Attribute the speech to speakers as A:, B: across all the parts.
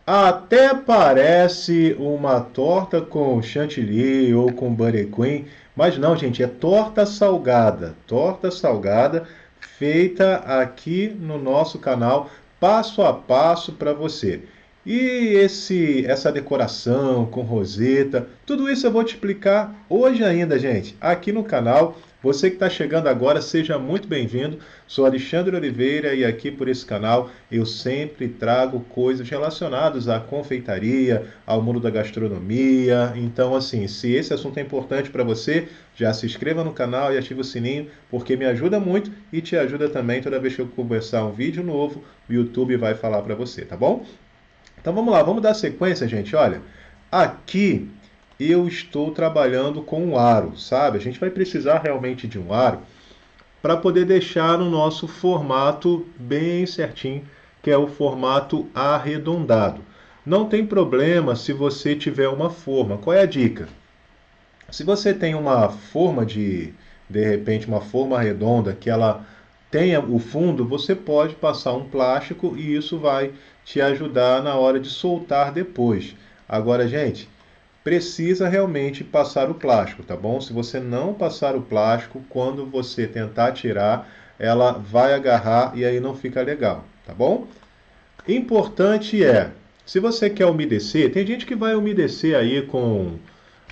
A: Até parece uma torta com chantilly ou com buttercream, mas não, gente, é torta salgada. Torta salgada feita aqui no nosso canal, passo a passo para você. E essa decoração com roseta, tudo isso eu vou te explicar hoje ainda, gente, aqui no canal. Você que está chegando agora, seja muito bem-vindo. Sou Alexandre Oliveira e aqui por esse canal eu sempre trago coisas relacionadas à confeitaria, ao mundo da gastronomia. Então, assim, se esse assunto é importante para você, já se inscreva no canal e ative o sininho, porque me ajuda muito e te ajuda também toda vez que eu começar um vídeo novo, o YouTube vai falar para você, tá bom? Então vamos lá, vamos dar sequência, gente. Olha, aqui eu estou trabalhando com um aro, sabe? A gente vai precisar realmente de um aro para poder deixar no nosso formato bem certinho, que é o formato arredondado. Não tem problema se você tiver uma forma. Qual é a dica? Se você tem uma forma de repente, uma forma redonda que ela tenha o fundo, você pode passar um plástico e isso vai te ajudar na hora de soltar depois. Agora, gente, precisa realmente passar o plástico, tá bom? Se você não passar o plástico, quando você tentar tirar, ela vai agarrar e aí não fica legal, tá bom? Importante é, se você quer umedecer, tem gente que vai umedecer aí com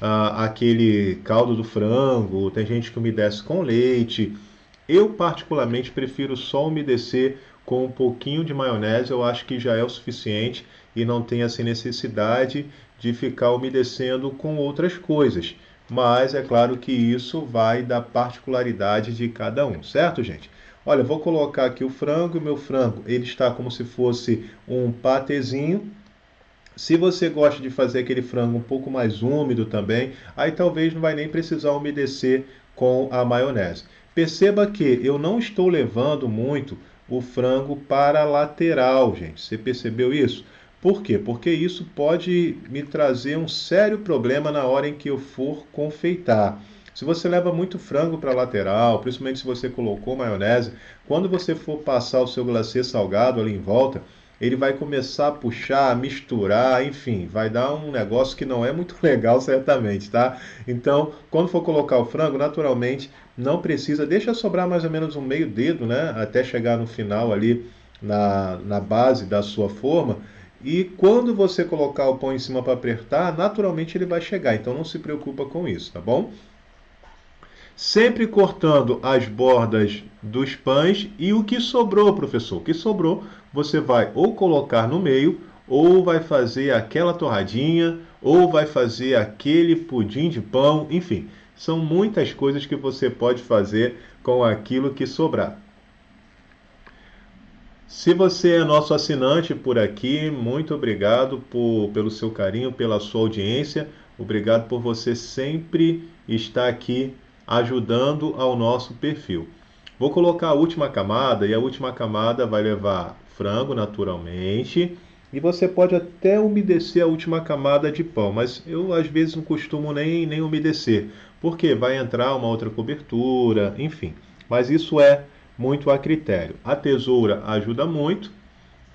A: aquele caldo do frango, tem gente que umedece com leite. Eu particularmente prefiro só umedecer com um pouquinho de maionese, eu acho que já é o suficiente e não tem essa necessidade de ficar umedecendo com outras coisas. Mas é claro que isso vai da particularidade de cada um, certo, gente? Olha, eu vou colocar aqui o frango, e o meu frango ele está como se fosse um patezinho. Se você gosta de fazer aquele frango um pouco mais úmido também, aí talvez não vai nem precisar umedecer com a maionese. Perceba que eu não estou levando muito o frango para a lateral, gente. Você percebeu isso? Por quê? Porque isso pode me trazer um sério problema na hora em que eu for confeitar. Se você leva muito frango para a lateral, principalmente se você colocou maionese, quando você for passar o seu glacê salgado ali em volta, ele vai começar a puxar, a misturar, enfim, vai dar um negócio que não é muito legal, certamente, tá? Então, quando for colocar o frango, naturalmente, não precisa, deixa sobrar mais ou menos um meio dedo, né? Até chegar no final ali, na base da sua forma. E quando você colocar o pão em cima para apertar, naturalmente ele vai chegar. Então, não se preocupa com isso, tá bom? Sempre cortando as bordas dos pães e o que sobrou, professor, o que sobrou, você vai ou colocar no meio, ou vai fazer aquela torradinha, ou vai fazer aquele pudim de pão, enfim, são muitas coisas que você pode fazer com aquilo que sobrar. Se você é nosso assinante por aqui, muito obrigado pelo seu carinho, pela sua audiência. Obrigado por você sempre estar aqui ajudando ao nosso perfil. Vou colocar a última camada e a última camada vai levar frango naturalmente. E você pode até umedecer a última camada de pão, mas eu às vezes não costumo nem umedecer, porque vai entrar uma outra cobertura, enfim. Mas isso é muito a critério. A tesoura ajuda muito.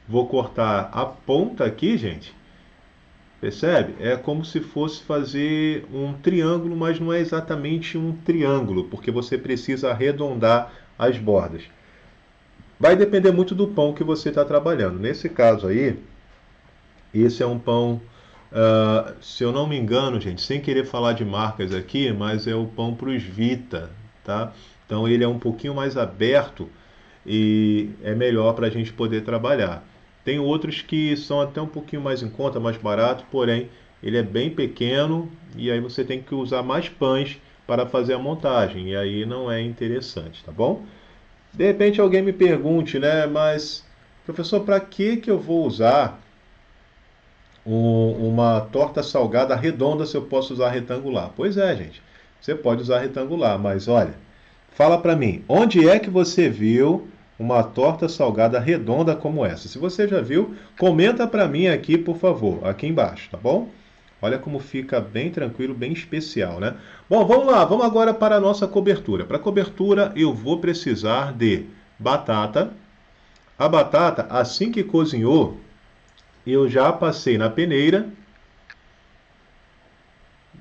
A: Vou cortar a ponta aqui, gente. Percebe? É como se fosse fazer um triângulo, mas não é exatamente um triângulo, porque você precisa arredondar as bordas. Vai depender muito do pão que você está trabalhando. Nesse caso aí, esse é um pão, se eu não me engano, gente, sem querer falar de marcas aqui, mas é o pão Pros Vita, tá? Então ele é um pouquinho mais aberto e é melhor para a gente poder trabalhar. Tem outros que são até um pouquinho mais em conta, mais barato, porém ele é bem pequeno e aí você tem que usar mais pães para fazer a montagem e aí não é interessante, tá bom? De repente alguém me pergunte, né? Mas professor, para que eu vou usar uma torta salgada redonda se eu posso usar retangular? Pois é, gente. Você pode usar retangular, mas olha, fala para mim, onde é que você viu uma torta salgada redonda como essa? Se você já viu, comenta para mim aqui, por favor, aqui embaixo, tá bom? Olha como fica bem tranquilo, bem especial, né? Bom, vamos lá, vamos agora para a nossa cobertura. Para a cobertura eu vou precisar de batata. A batata, assim que cozinhou, eu já passei na peneira,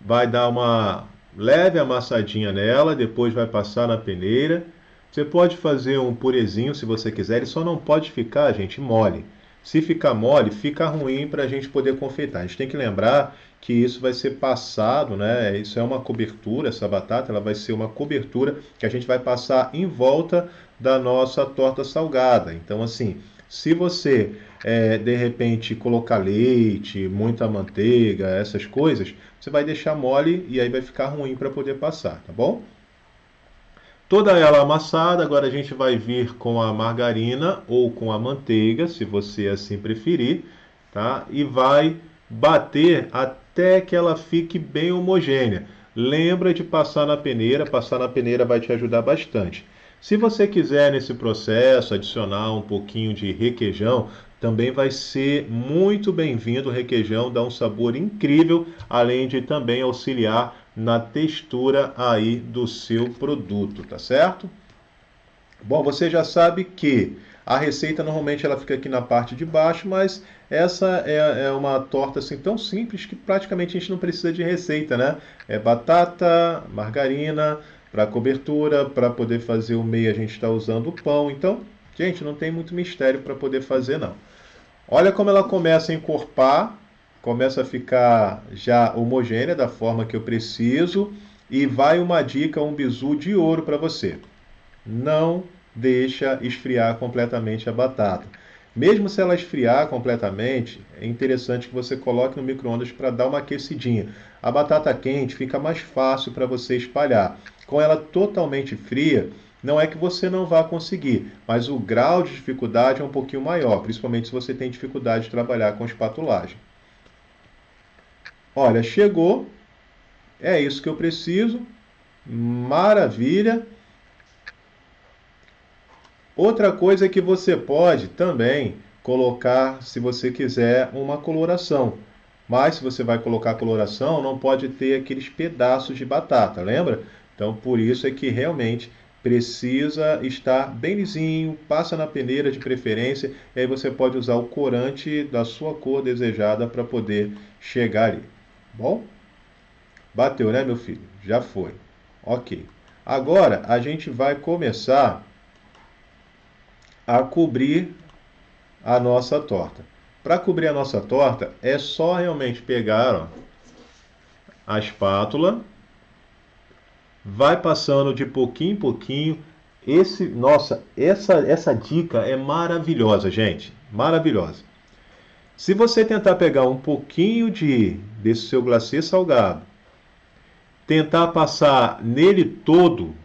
A: vai dar uma leve amassadinha nela, depois vai passar na peneira. Você pode fazer um purezinho se você quiser, ele só não pode ficar, gente, mole. Se ficar mole, fica ruim para a gente poder confeitar. A gente tem que lembrar que isso vai ser passado, né? Isso é uma cobertura, essa batata, ela vai ser uma cobertura que a gente vai passar em volta da nossa torta salgada. Então, assim, se você de repente colocar leite, muita manteiga, essas coisas, você vai deixar mole e aí vai ficar ruim para poder passar, tá bom? Toda ela amassada, agora a gente vai vir com a margarina ou com a manteiga, se você assim preferir, tá? E vai bater até que ela fique bem homogênea. Lembra de passar na peneira vai te ajudar bastante. Se você quiser nesse processo adicionar um pouquinho de requeijão, também vai ser muito bem-vindo. O requeijão dá um sabor incrível, além de também auxiliar na textura aí do seu produto, tá certo? Bom, você já sabe que a receita normalmente ela fica aqui na parte de baixo, mas essa é uma torta assim tão simples que praticamente a gente não precisa de receita, né? É batata, margarina, para cobertura, para poder fazer o meio a gente está usando o pão. Então, gente, não tem muito mistério para poder fazer não. Olha como ela começa a encorpar, começa a ficar já homogênea da forma que eu preciso. E vai uma dica, um bizu de ouro para você. Não deixa esfriar completamente a batata. Mesmo se ela esfriar completamente, é interessante que você coloque no micro-ondas para dar uma aquecidinha. A batata quente fica mais fácil para você espalhar. Com ela totalmente fria, não é que você não vá conseguir, mas o grau de dificuldade é um pouquinho maior, principalmente se você tem dificuldade de trabalhar com espatulagem. Olha, chegou, é isso que eu preciso, maravilha. Outra coisa é que você pode também colocar, se você quiser, uma coloração. Mas se você vai colocar coloração, não pode ter aqueles pedaços de batata, lembra? Então, por isso é que realmente precisa estar bem lisinho, passa na peneira de preferência, e aí você pode usar o corante da sua cor desejada para poder chegar ali. Bom? Bateu, né, meu filho? Já foi. Ok. Agora a gente vai começar a cobrir a nossa torta. Para cobrir a nossa torta, é só realmente pegar, ó, a espátula, vai passando de pouquinho em pouquinho. Nossa, essa dica é maravilhosa, gente, maravilhosa. Se você tentar pegar um pouquinho desse seu glacê salgado, tentar passar nele todo,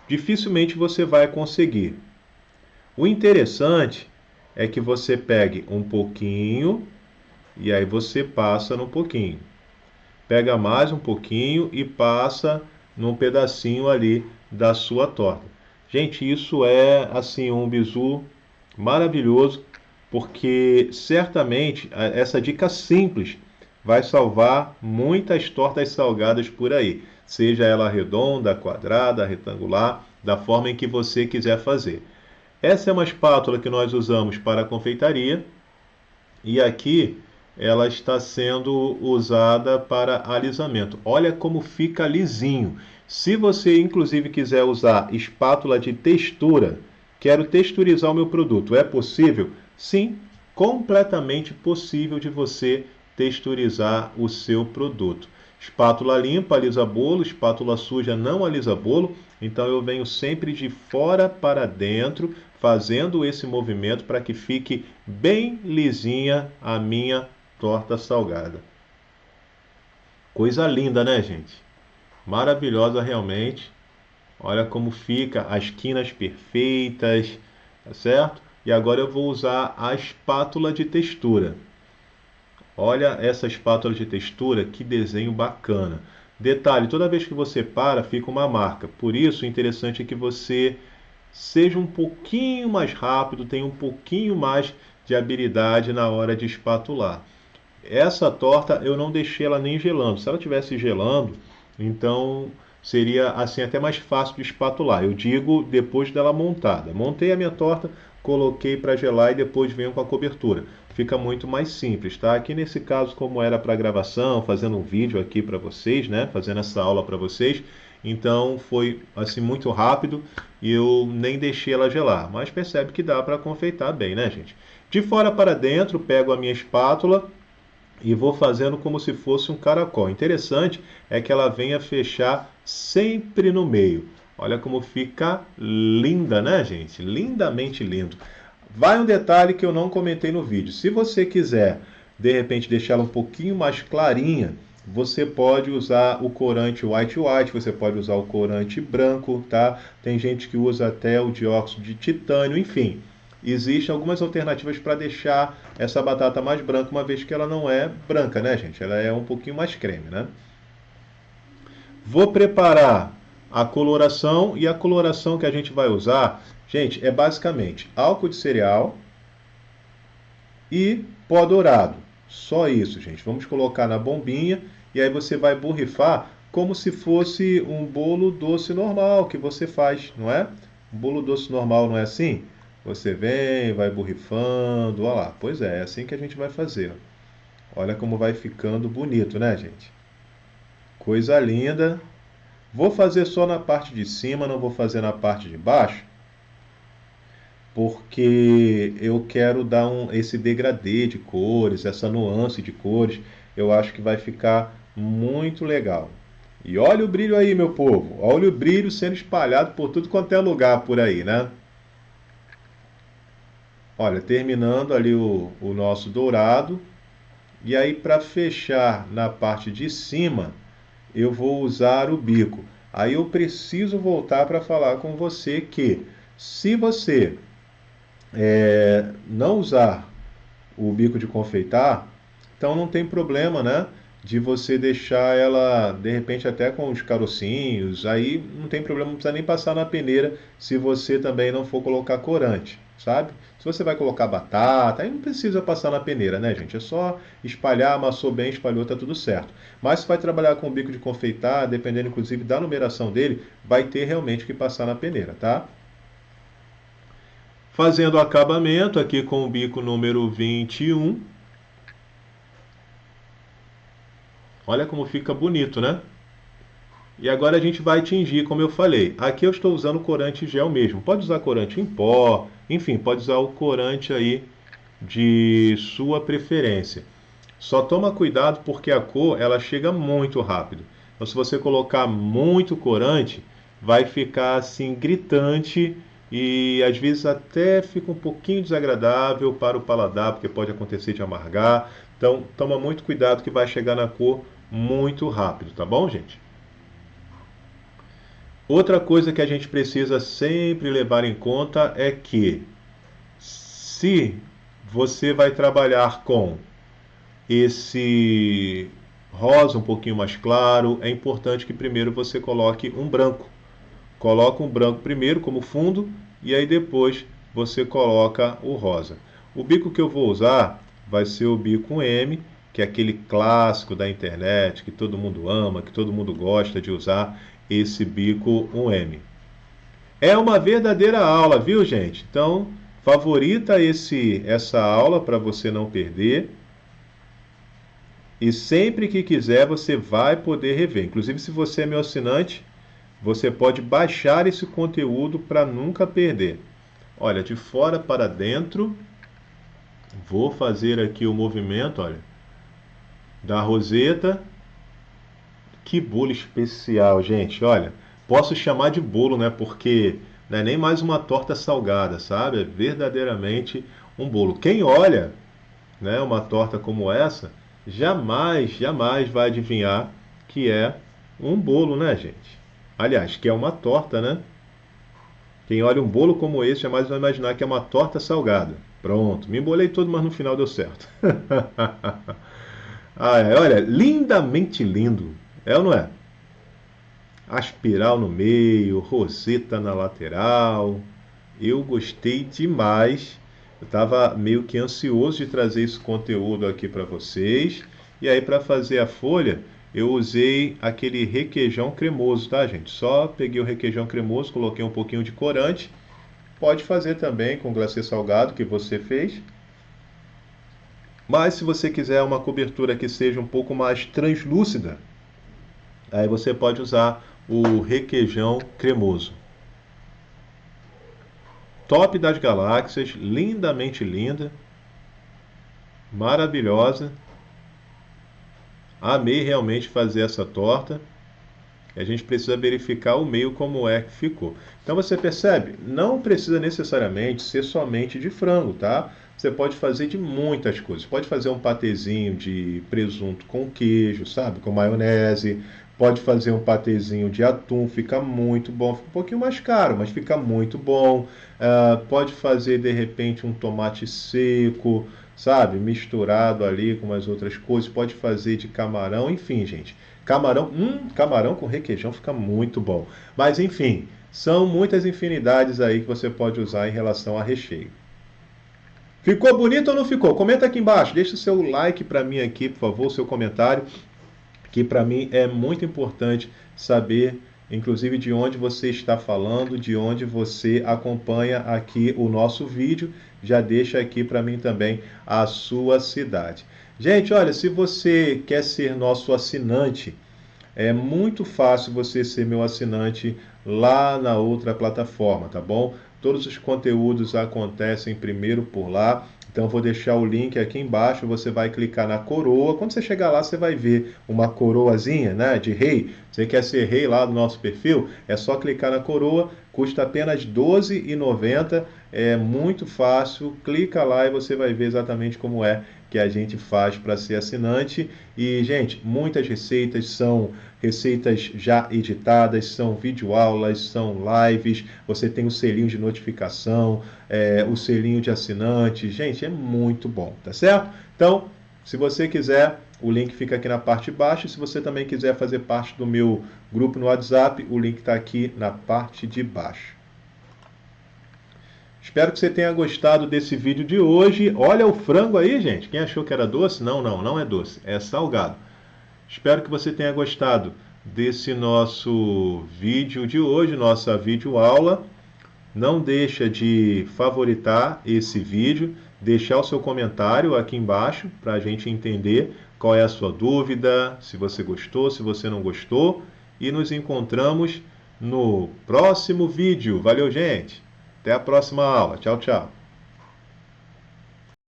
A: dificilmente você vai conseguir. O interessante é que você pegue um pouquinho e aí você passa no pouquinho. Pega mais um pouquinho e passa num pedacinho ali da sua torta. Gente, isso é assim um bizu maravilhoso, porque certamente essa dica simples vai salvar muitas tortas salgadas por aí, seja ela redonda, quadrada, retangular, da forma em que você quiser fazer. Essa é uma espátula que nós usamos para a confeitaria e aqui ela está sendo usada para alisamento. Olha como fica lisinho. Se você inclusive quiser usar espátula de textura, quero texturizar o meu produto, é possível? Sim, completamente possível de você texturizar o seu produto. Espátula limpa alisa bolo, espátula suja não alisa bolo, então eu venho sempre de fora para dentro, fazendo esse movimento para que fique bem lisinha a minha torta salgada. Coisa linda, né, gente? Maravilhosa realmente. Olha como fica, as quinas perfeitas, tá certo? E agora eu vou usar a espátula de textura. Olha essa espátula de textura, que desenho bacana. Detalhe, toda vez que você para, fica uma marca. Por isso, o interessante é que você seja um pouquinho mais rápido, tenha um pouquinho mais de habilidade na hora de espatular. Essa torta eu não deixei ela nem gelando. Se ela tivesse gelando, então seria assim até mais fácil de espatular. Eu digo depois dela montada. Montei a minha torta, coloquei para gelar e depois venho com a cobertura. fica muito mais simples, tá? Aqui nesse caso, como era para gravação, fazendo um vídeo aqui para vocês, né? Fazendo essa aula para vocês, então foi assim muito rápido e eu nem deixei ela gelar. Mas percebe que dá para confeitar bem, né, gente? De fora para dentro, pego a minha espátula e vou fazendo como se fosse um caracol. Interessante é que ela venha fechar sempre no meio. Olha como fica linda, né, gente? Lindamente lindo. Vai um detalhe que eu não comentei no vídeo. Se você quiser, de repente, deixar ela um pouquinho mais clarinha, você pode usar o corante white, você pode usar o corante branco, tá? Tem gente que usa até o dióxido de titânio, enfim. Existem algumas alternativas para deixar essa batata mais branca, uma vez que ela não é branca, né, gente? Ela é um pouquinho mais creme, né? Vou preparar a coloração e a coloração que a gente vai usar, gente, é basicamente álcool de cereal e pó dourado. Só isso, gente. Vamos colocar na bombinha e aí você vai borrifar como se fosse um bolo doce normal que você faz, não é? Um bolo doce normal não é assim? Você vem, vai borrifando, olha lá. Pois é assim que a gente vai fazer. Olha como vai ficando bonito, né, gente? Coisa linda. Vou fazer só na parte de cima, não vou fazer na parte de baixo, porque eu quero dar esse degradê de cores, essa nuance de cores. Eu acho que vai ficar muito legal. E olha o brilho aí, meu povo. Olha o brilho sendo espalhado por tudo quanto é lugar por aí, né? Olha, terminando ali o nosso dourado. E aí, para fechar na parte de cima, eu vou usar o bico. Aí eu preciso voltar para falar com você que, se você não usar o bico de confeitar, então não tem problema, né? De você deixar ela, de repente, até com os carocinhos, aí não tem problema, não precisa nem passar na peneira se você também não for colocar corante, sabe? Se você vai colocar batata, aí não precisa passar na peneira, né, gente? É só espalhar, amassou bem, espalhou, tá tudo certo. Mas se vai trabalhar com o bico de confeitar, dependendo inclusive da numeração dele, vai ter realmente que passar na peneira, tá? Fazendo o acabamento aqui com o bico número 21. Olha como fica bonito, né? E agora a gente vai tingir, como eu falei. Aqui eu estou usando corante gel mesmo. Pode usar corante em pó, enfim, pode usar o corante aí de sua preferência. Só toma cuidado porque a cor ela chega muito rápido. Então se você colocar muito corante, vai ficar assim gritante e às vezes até fica um pouquinho desagradável para o paladar, porque pode acontecer de amargar. Então toma muito cuidado que vai chegar na cor muito rápido, tá bom, gente? Outra coisa que a gente precisa sempre levar em conta é que se você vai trabalhar com esse rosa um pouquinho mais claro, é importante que primeiro você coloque um branco. Coloca um branco primeiro como fundo e aí depois você coloca o rosa. O bico que eu vou usar vai ser o bico M, que é aquele clássico da internet, que todo mundo ama, que todo mundo gosta de usar, esse bico 1M. É uma verdadeira aula, viu, gente? Então, favorita essa aula para você não perder. E sempre que quiser, você vai poder rever. Inclusive, se você é meu assinante, você pode baixar esse conteúdo para nunca perder. Olha, de fora para dentro, vou fazer aqui o movimento, olha, da roseta. Que bolo especial, gente. Olha, posso chamar de bolo, né? Porque não é nem mais uma torta salgada, sabe? É verdadeiramente um bolo. Quem olha, né, uma torta como essa, jamais, jamais vai adivinhar que é um bolo, né, gente? Aliás, que é uma torta, né? Quem olha um bolo como esse jamais vai imaginar que é uma torta salgada. Pronto, me embolei todo, mas no final deu certo. Olha, lindamente lindo. É ou não é? A espiral no meio, roseta na lateral. Eu gostei demais. Eu estava meio que ansioso de trazer esse conteúdo aqui para vocês. E aí, para fazer a folha, eu usei aquele requeijão cremoso, tá, gente? Só peguei o requeijão cremoso, coloquei um pouquinho de corante. Pode fazer também com glacê salgado que você fez. Mas se você quiser uma cobertura que seja um pouco mais translúcida, aí você pode usar o requeijão cremoso. Top das galáxias, lindamente linda, maravilhosa. Amei realmente fazer essa torta. A gente precisa verificar o meio como é que ficou. Então você percebe, não precisa necessariamente ser somente de frango, tá? Você pode fazer de muitas coisas. Pode fazer um patezinho de presunto com queijo, sabe? Com maionese. Pode fazer um patezinho de atum, fica muito bom. Fica um pouquinho mais caro, mas fica muito bom. Pode fazer de repente um tomate seco, sabe? Misturado ali com umas outras coisas. Pode fazer de camarão, enfim, gente. Camarão com requeijão fica muito bom. Mas enfim, são muitas infinidades aí que você pode usar em relação a recheio. Ficou bonito ou não ficou? Comenta aqui embaixo, deixa o seu like para mim aqui, por favor, o seu comentário, que para mim é muito importante saber, inclusive, de onde você está falando, de onde você acompanha aqui o nosso vídeo. Já deixa aqui para mim também a sua cidade. Gente, olha, se você quer ser nosso assinante, é muito fácil você ser meu assinante lá na outra plataforma, tá bom? Todos os conteúdos acontecem primeiro por lá. Então vou deixar o link aqui embaixo, você vai clicar na coroa. Quando você chegar lá, você vai ver uma coroazinha, né, de rei. Você quer ser rei lá do nosso perfil? É só clicar na coroa, custa apenas R$ 12,90. É muito fácil. Clica lá e você vai ver exatamente como é que a gente faz para ser assinante. E, gente, muitas receitas são receitas já editadas, são videoaulas, são lives, você tem o selinho de notificação, o selinho de assinante. Gente, é muito bom, tá certo? Então, se você quiser, o link fica aqui na parte de baixo. Se você também quiser fazer parte do meu grupo no WhatsApp, o link está aqui na parte de baixo. Espero que você tenha gostado desse vídeo de hoje. Olha o frango aí, gente. Quem achou que era doce? Não, não, não é doce. É salgado. Espero que você tenha gostado desse nosso vídeo de hoje, nossa videoaula. Não deixa de favoritar esse vídeo, deixar o seu comentário aqui embaixo para a gente entender qual é a sua dúvida, se você gostou, se você não gostou. E nos encontramos no próximo vídeo. Valeu, gente! Até a próxima aula. Tchau, tchau.